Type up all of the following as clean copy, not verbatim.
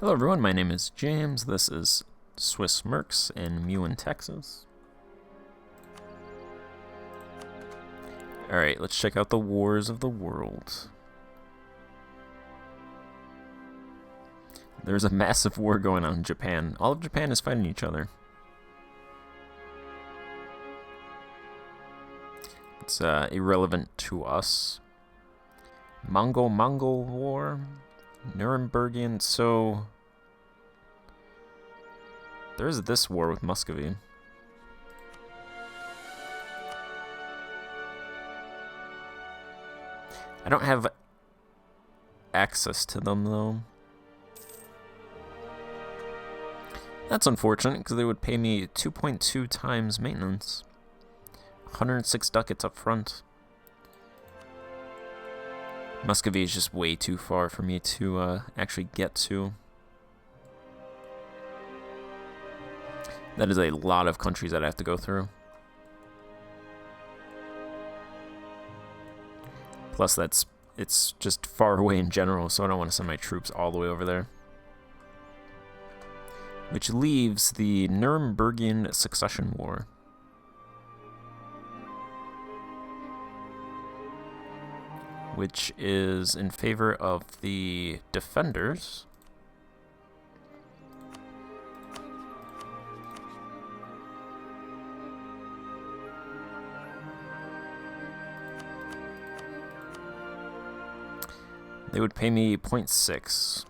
Hello everyone, my name is James. This is Swiss Mercs and Meiou and Taxes. Alright, let's check out the wars of the world. There's a massive war going on in Japan. All of Japan is fighting each other. It's irrelevant to us. Mongol War. Nurembergian, so there's this war with Muscovy. I don't have access to them though. That's unfortunate because they would pay me 2.2 times maintenance. 106 ducats up front. Muscovy is just way too far for me to actually get to. That is a lot of countries that I have to go through. Plus it's just far away in general, so I don't want to send my troops all the way over there. Which leaves the Nurembergian Succession War. Which is in favor of the defenders. They would pay me 0.6.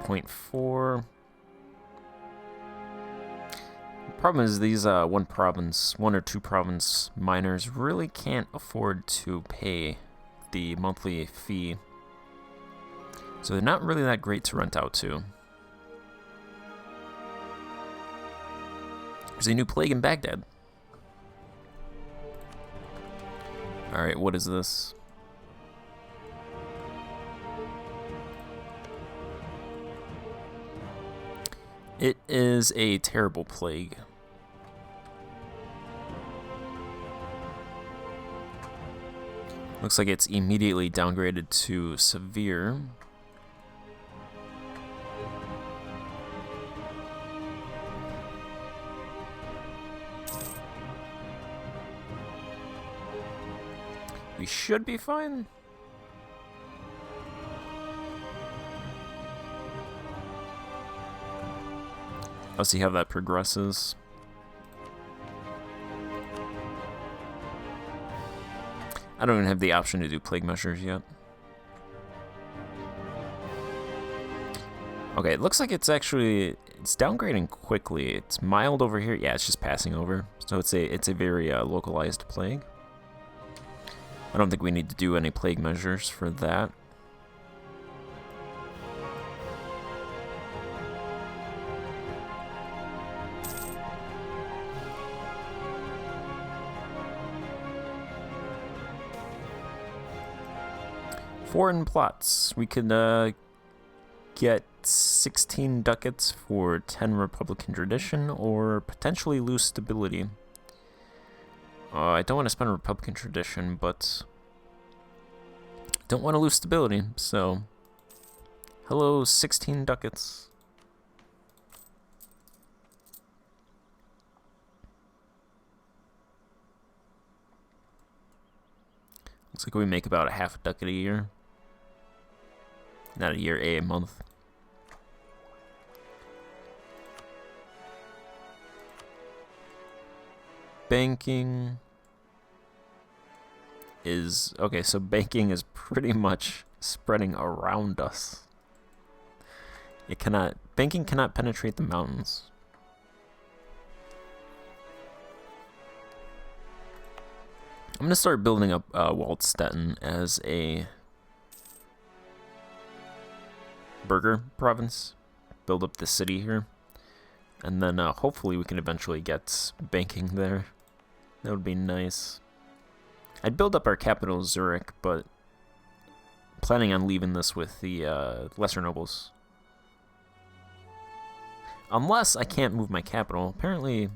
0.4. Problem is these one or two province miners really can't afford to pay the monthly fee, so they're not really that great to rent out to. There's a new plague in Baghdad. Alright, what is this? It is a terrible plague. Looks like it's immediately downgraded to severe. We should be fine. I'll see how that progresses. I don't even have the option to do plague measures yet. Okay, it looks like it's downgrading quickly. It's mild over here. Yeah, it's just passing over. So it's a very localized plague. I don't think we need to do any plague measures for that. Foreign plots. We could get 16 ducats for 10 Republican tradition, or potentially lose stability. I don't want to spend Republican tradition, but don't want to lose stability, so hello, 16 ducats. Looks like we make about a half a ducat a year. Not a year, a month. Banking is... okay, so banking is pretty much spreading around us. Banking cannot penetrate the mountains. I'm going to start building up Waldstetten as a burger province. Build up the city here. And then hopefully we can eventually get banking there. That would be nice. I'd build up our capital, Zurich, but I'm planning on leaving this with the lesser nobles. Unless I can't move my capital. Apparently,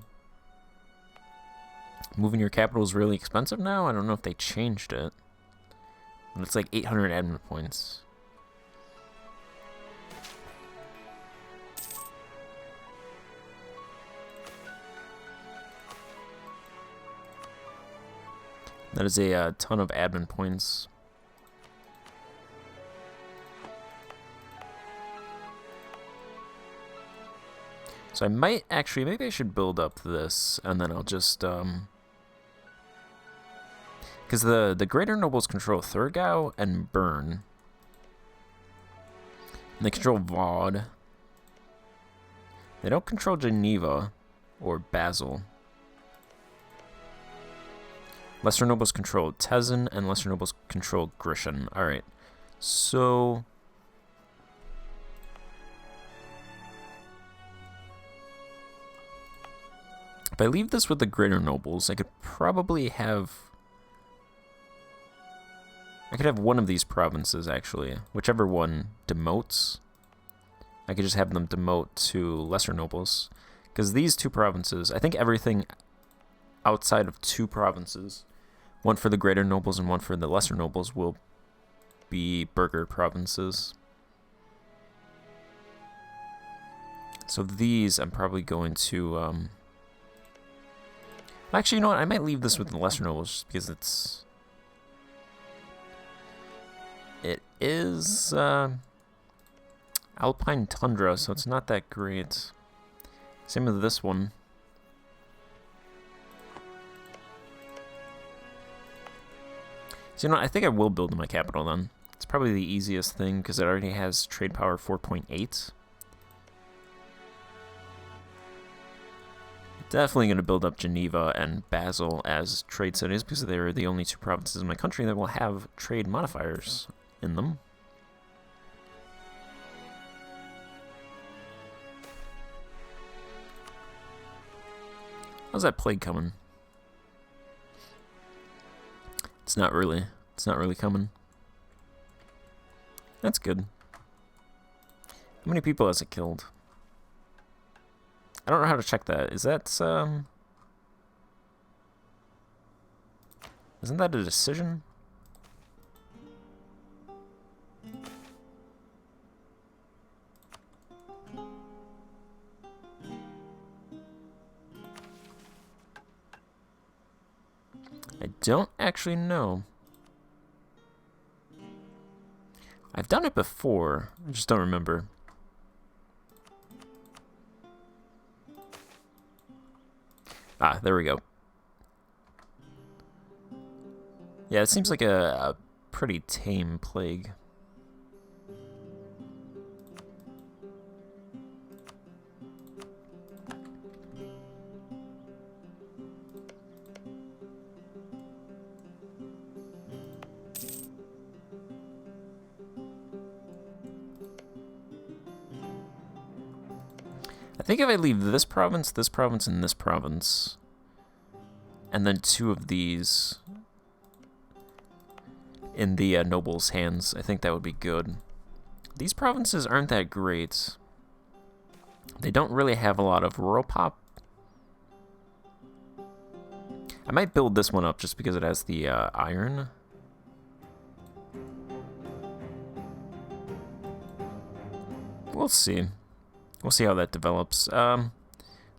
moving your capital is really expensive now. I don't know if they changed it. But it's like 800 admin points. That is a ton of admin points. So I might actually, maybe I should build up this, and then I'll just, because the greater nobles control Thurgau and Bern. And they control Vaud. They don't control Geneva or Basel. Lesser nobles control Tesin, and lesser nobles control Grischun. Alright, so... if I leave this with the greater nobles, I could probably have... I could have one of these provinces, actually. Whichever one demotes, I could just have them demote to lesser nobles. Because these two provinces, I think everything outside of two provinces, one for the greater nobles and one for the lesser nobles, will be burgher provinces. So these I'm probably going to... actually, you know what? I might leave this with the lesser nobles just because it's... it is alpine tundra, so it's not that great. Same with this one. So, you know what? I think I will build my capital then. It's probably the easiest thing because it already has trade power 4.8. Definitely going to build up Geneva and Basel as trade cities because they're the only two provinces in my country that will have trade modifiers in them. How's that plague coming? It's not really coming. That's good. How many people has it killed? I don't know how to check that. Is that, isn't that a decision? I don't actually know. I've done it before. I just don't remember. Ah, there we go. Yeah, it seems like a pretty tame plague. I think if I leave this province, and this province, and then two of these in the nobles' hands, I think that would be good. These provinces aren't that great. They don't really have a lot of rural pop. I might build this one up just because it has the iron. We'll see. We'll see how that develops. So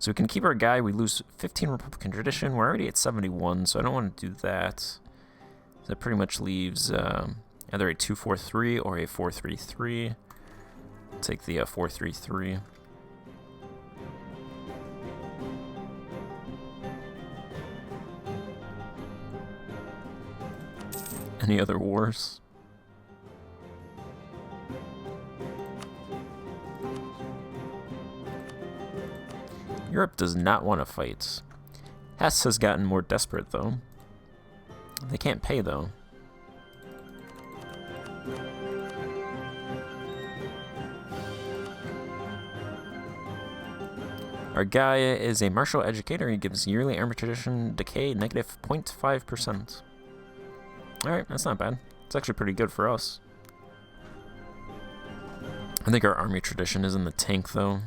we can keep our guy. We lose 15 Republican tradition. We're already at 71, so I don't want to do that. That pretty much leaves either a 2-4-3 or a 4-3-3. Take the 4-3-3. Any other wars? Europe does not want to fight. Hesse has gotten more desperate, though. They can't pay, though. Our guy is a martial educator. He gives yearly army tradition decay negative 0.5%. Alright, that's not bad. It's actually pretty good for us. I think our army tradition is in the tank, though.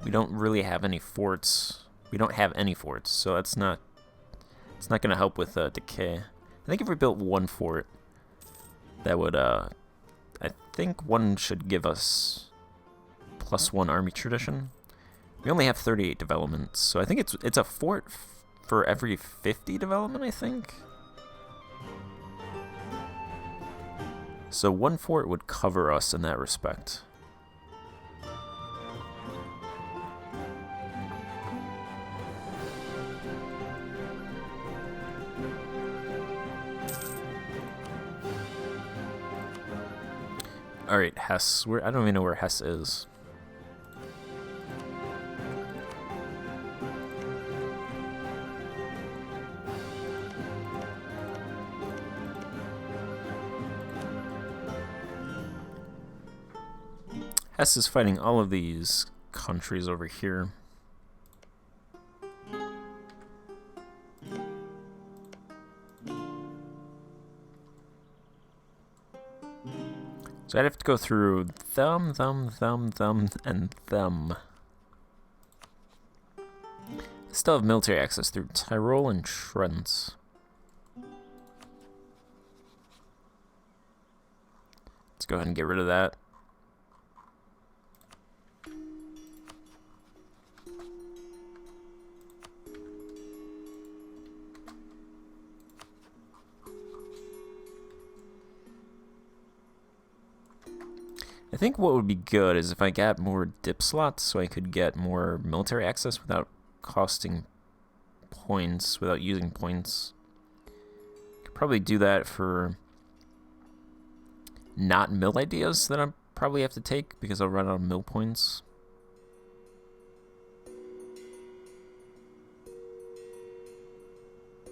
We don't really have any forts. We don't have any forts, so it's not going to help with decay. I think if we built one fort, that would, I think one should give us +1 army tradition. We only have 38 developments, so I think it's a fort for every 50 development, I think. So 1 fort would cover us in that respect. Alright, Hesse. I don't even know where Hesse is. Hesse is fighting all of these countries over here. So I'd have to go through them, and them. Still have military access through Tyrol and Trent. Let's go ahead and get rid of that. I think what would be good is if I got more dip slots so I could get more military access without costing points, without using points. Could probably do that for not mill ideas that I probably have to take because I'll run out of mill points. I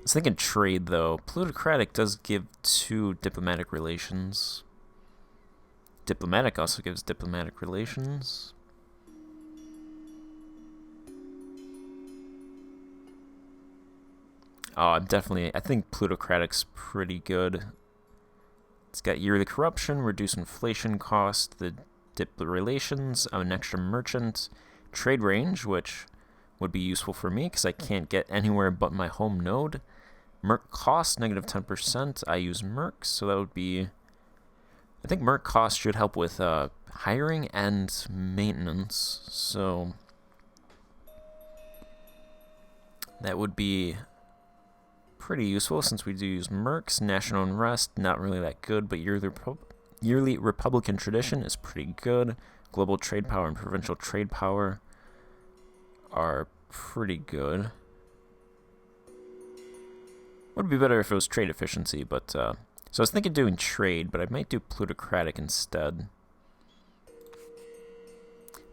was thinking trade though. Plutocratic does give 2 diplomatic relations. Diplomatic also gives diplomatic relations. Oh, I think plutocratic's pretty good. It's got yearly corruption, reduce inflation cost, the dip relations, I'm an extra merchant, trade range, which would be useful for me because I can't get anywhere but my home node. Merc cost, negative 10%. I use Mercs, so that would be... I think Merc cost should help with hiring and maintenance, so that would be pretty useful since we do use Mercs. National unrest, not really that good, but yearly Republican tradition is pretty good. Global trade power and provincial trade power are pretty good. Would be better if it was trade efficiency, but so I was thinking doing trade, but I might do plutocratic instead.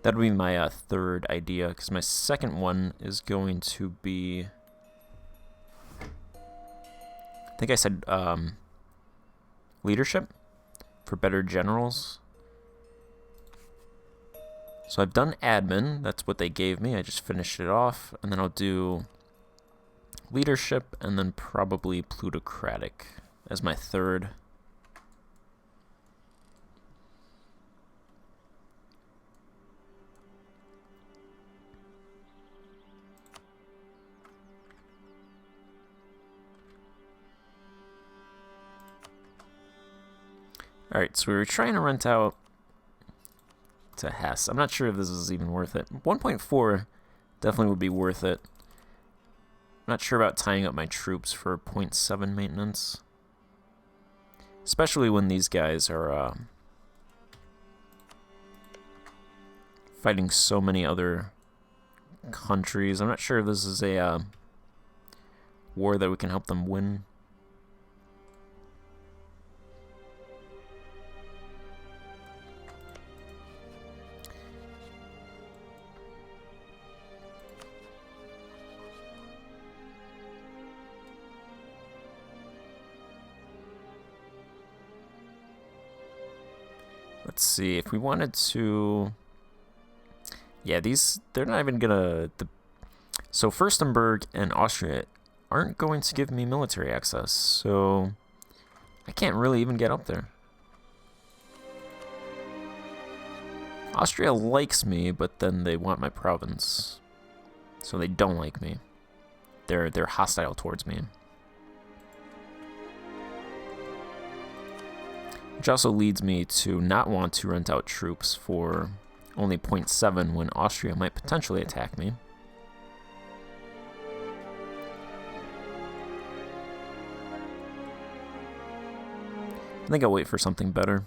That would be my third idea, because my second one is going to be... I think I said leadership for better generals. So I've done admin, that's what they gave me, I just finished it off, and then I'll do leadership and then probably plutocratic as my third. Alright, so we were trying to rent out to Hesse. I'm not sure if this is even worth it. 1.4 definitely would be worth it. I'm not sure about tying up my troops for 0.7 maintenance. Especially when these guys are fighting so many other countries. I'm not sure if this is a war that we can help them win. Let's see, if we wanted to... Yeah, they're not even gonna... So Fürstenberg and Austria aren't going to give me military access, so I can't really even get up there. Austria likes me, but then they want my province. So they don't like me. They're hostile towards me. Which also leads me to not want to rent out troops for only 0.7 when Austria might potentially attack me. I think I'll wait for something better.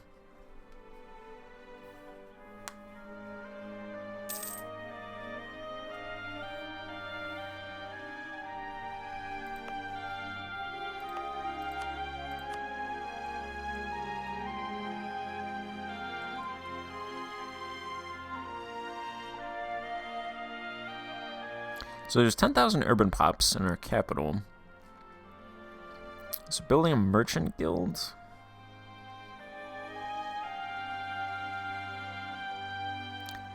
So there's 10,000 urban pops in our capital. So building a merchant guild.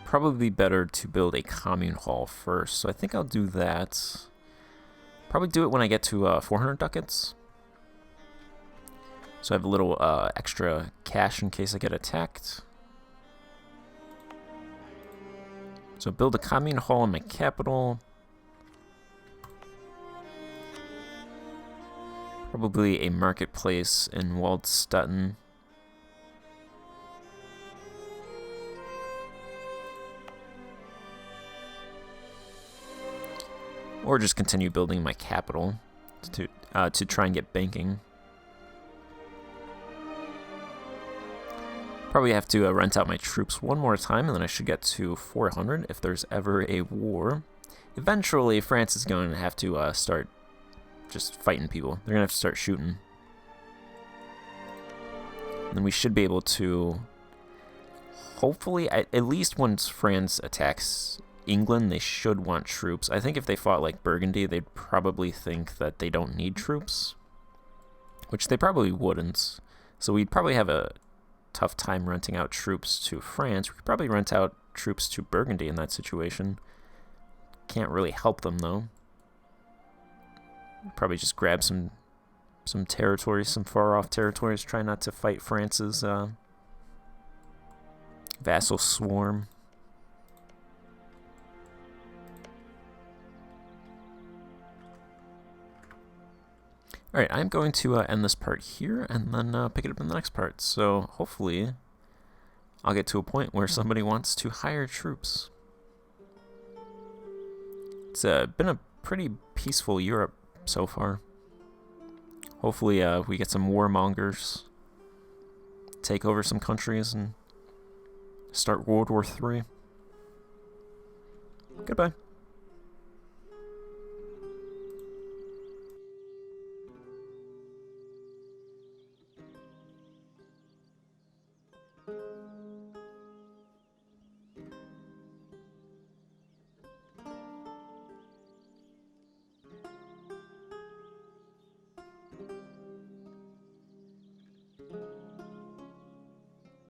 Probably better to build a commune hall first. So I think I'll do that. Probably do it when I get to 400 ducats. So I have a little extra cash in case I get attacked. So build a commune hall in my capital. Probably a marketplace in Waldstatten. Or just continue building my capital to try and get banking. Probably have to rent out my troops one more time, and then I should get to 400 if there's ever a war. Eventually, France is going to have to start just fighting people. They're going to have to start shooting. And then we should be able to, hopefully, at least once France attacks England, they should want troops. I think if they fought like Burgundy, they'd probably think that they don't need troops, which they probably wouldn't. So we'd probably have a tough time renting out troops to France. We could probably rent out troops to Burgundy in that situation. Can't really help them, though. Probably just grab some territories, some far-off territories. Try not to fight France's vassal swarm. Alright, I'm going to end this part here and then pick it up in the next part. So hopefully I'll get to a point where somebody wants to hire troops. It's been a pretty peaceful Europe so far. Hopefully we get some warmongers, take over some countries, and start World War III. Goodbye.